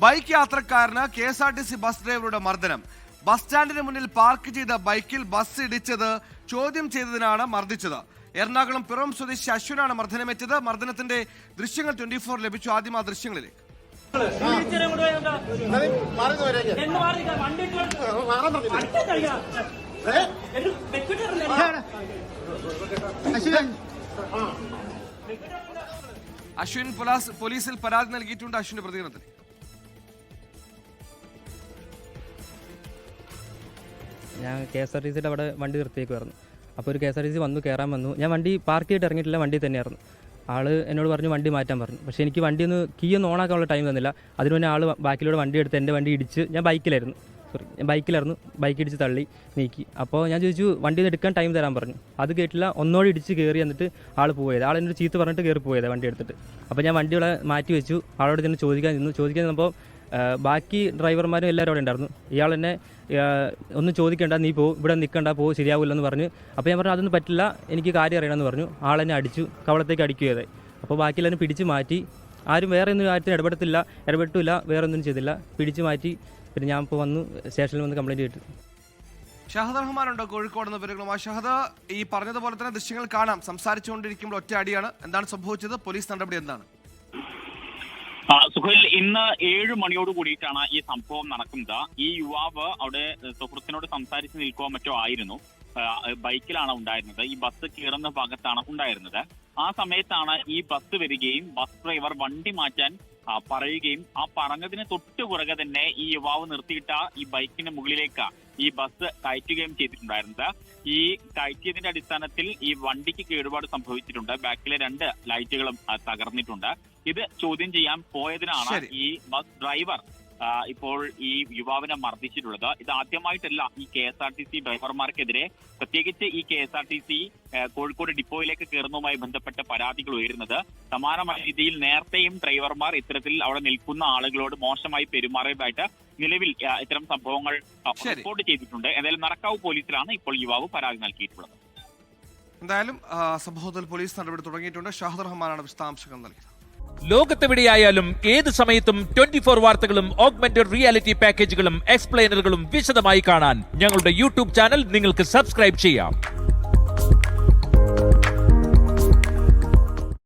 Bike യാത്രക്കാരന് KSRTC bus ഡ്രൈവറുടെ മർദ്ദനം. Bus സ്റ്റാൻഡിന് മുന്നിൽ പാർക്ക് ചെയ്ത ബൈക്കിൽ ബസ് ഇടിച്ചത് ചോദ്യം ചെയ്തതിനാണ് മർദ്ദിച്ചത്. എറണാകുളം പിറവം സ്വദേശി അശ്വിനാണ് മർദ്ദനമേറ്റത്. മർദ്ദനത്തിന്റെ ദൃശ്യങ്ങൾ 24 ലഭിച്ചു. ആദ്യം ആ ദൃശ്യങ്ങളിലേക്ക്. അശ്വിൻ പോലീസിൽ പരാതി നൽകിയിട്ടുണ്ട്. അശ്വിന്റെ പ്രതികരണത്തിൽ ഞാൻ KSRTCയുടെ അവിടെ വണ്ടി നിർത്തിയേക്കുമായിരുന്നു. അപ്പോൾ ഒരു KSRTC വന്നു, കയറാൻ വന്നു. ഞാൻ വണ്ടി പാർക്ക് ചെയ്തിട്ട് ഇറങ്ങിയിട്ടില്ല, വണ്ടി തന്നെയായിരുന്നു. ആൾ എന്നോട് പറഞ്ഞു വണ്ടി മാറ്റാൻ പറഞ്ഞു. പക്ഷേ എനിക്ക് വണ്ടി കീ ഒന്ന് ഓണാക്കാനുള്ള ടൈം തന്നില്ല. അതിന് മുന്നേ ആൾ ബാക്കിലൂടെ വണ്ടി എടുത്ത് എൻ്റെ വണ്ടി ഇടിച്ച്, ഞാൻ ബൈക്കിലായിരുന്നു, ബൈക്ക് ഇടിച്ച് തള്ളി നീക്കി. അപ്പോൾ ഞാൻ ചോദിച്ചു വണ്ടി എടുക്കാൻ ടൈം തരാൻ പറഞ്ഞു. അത് കേട്ടില്ല, ഒന്നോടെ ഇടിച്ച് കയറി എന്നിട്ട് ആൾ പോയത്. ആൾ എന്നോട് ചീത്ത പറഞ്ഞിട്ട് കയറി പോയത് വണ്ടി എടുത്തിട്ട്. അപ്പോൾ ഞാൻ വണ്ടികളെ മാറ്റി വെച്ചു. ആളോട് തന്നെ ചോദിക്കാൻ നിന്നപ്പോൾ ബാക്കി ഡ്രൈവർമാരും എല്ലാവരും അവിടെ ഉണ്ടായിരുന്നു. ഇയാൾ എന്നെ ഒന്നും ചോദിക്കേണ്ട, നീ ഇവിടെ നിൽക്കണ്ട, ശരിയാവില്ലെന്ന് പറഞ്ഞു. അപ്പോൾ ഞാൻ പറഞ്ഞു അതൊന്നും പറ്റില്ല, എനിക്ക് കാര്യം അറിയണമെന്ന് പറഞ്ഞു. ആളെന്നെ അടിച്ചു, കവളത്തേക്ക് അടിക്കുകയത്. അപ്പോൾ ബാക്കി എല്ലാവരും പിടിച്ച് മാറ്റി. ആരും വേറെ ഒന്നും കാര്യത്തിന് ഇടപെട്ടില്ല, വേറെ ഒന്നും ചെയ്തില്ല, പിടിച്ച് മാറ്റി. പിന്നെ ഞാൻ ഇപ്പോൾ വന്നു, സ്റ്റേഷനിൽ വന്ന് കംപ്ലൈൻറ്റ് ചെയ്തിട്ട്. ഷഹദ് റഹ്മാനുണ്ടോ കോഴിക്കോട് നിന്ന് വിവരങ്ങളുമായി? ഷഹദ്, ഈ പറഞ്ഞതുപോലെ തന്നെ ദൃശ്യങ്ങൾ കാണാം. സംസാരിച്ചുകൊണ്ടിരിക്കുമ്പോൾ ഒറ്റ അടിയാണ്. എന്താണ് സംഭവിച്ചത്? പോലീസ് നടപടി എന്താണ്? സുഹൈൽ, ഇന്ന് 7 മണിയോട് കൂടിയിട്ടാണ് ഈ സംഭവം നടക്കുന്നത്. ഈ യുവാവ് അവിടെ സുഹൃത്തിനോട് സംസാരിച്ച് നിൽക്കുകയോ മറ്റോ ആയിരുന്നു. ബൈക്കിലാണ് ഉണ്ടായിരുന്നത്. ഈ ബസ് കയറുന്ന ഭാഗത്താണ് ഉണ്ടായിരുന്നത്. ആ സമയത്താണ് ഈ ബസ് വരികയും ബസ് ഡ്രൈവർ വണ്ടി മാറ്റാൻ പറയുകയും ആ പറഞ്ഞതിന് തൊട്ടു പുറകെ തന്നെ ഈ യുവാവ് നിർത്തിയിട്ട ഈ ബൈക്കിന് മുകളിലേക്ക് ഈ ബസ് കയറ്റുകയും ചെയ്തിട്ടുണ്ടായിരുന്നത്. ഈ കയറ്റിയതിന്റെ അടിസ്ഥാനത്തിൽ ഈ വണ്ടിക്ക് കേടുപാട് സംഭവിച്ചിട്ടുണ്ട്. ബാക്കിലെ 2 ലൈറ്റുകളും തകർന്നിട്ടുണ്ട്. ഇത് ചോദ്യം ചെയ്യാൻ പോയതിനാണ് ഈ ബസ് ഡ്രൈവർ ഇപ്പോൾ ഈ യുവാവിനെ മർദ്ദിച്ചിട്ടുള്ളത്. ഇത് ആദ്യമായിട്ടല്ല ഈ KSRTC ഡ്രൈവർമാർക്കെതിരെ, പ്രത്യേകിച്ച് ഈ KSRTC കോഴിക്കോട് ഡിപ്പോയിലേക്ക് കയറുന്നതുമായി ബന്ധപ്പെട്ട പരാതികൾ ഉയരുന്നത്. സമാനമായ രീതിയിൽ നേരത്തെയും ഡ്രൈവർമാർ ഇത്തരത്തിൽ അവിടെ നിൽക്കുന്ന ആളുകളോട് മോശമായി പെരുമാറിയതായിട്ട് നിലവിൽ ഇത്തരം സംഭവങ്ങൾ റിപ്പോർട്ട് ചെയ്തിട്ടുണ്ട്. എന്തായാലും നടക്കാവ് പോലീസിലാണ് ഇപ്പോൾ യുവാവ് പരാതി നൽകിയിട്ടുള്ളത്. എന്തായാലും സംഭവത്തിൽ പോലീസ് നടപടി തുടങ്ങിയിട്ടുണ്ട്. ഷഹദ് റഹ്മാനാണ് വിശദാംശങ്ങൾ നൽകിയത്. ലോകത്തെവിടെയായാലും ഏത് സമയത്തും 24 വാർത്തകളും ഓഗ്മെന്റഡ് റിയാലിറ്റി പാക്കേജുകളും എക്സ്പ്ലെയിനറുകളും വിശദമായി കാണാൻ ഞങ്ങളുടെ YouTube ചാനൽ നിങ്ങൾക്ക് സബ്സ്ക്രൈബ് ചെയ്യാം.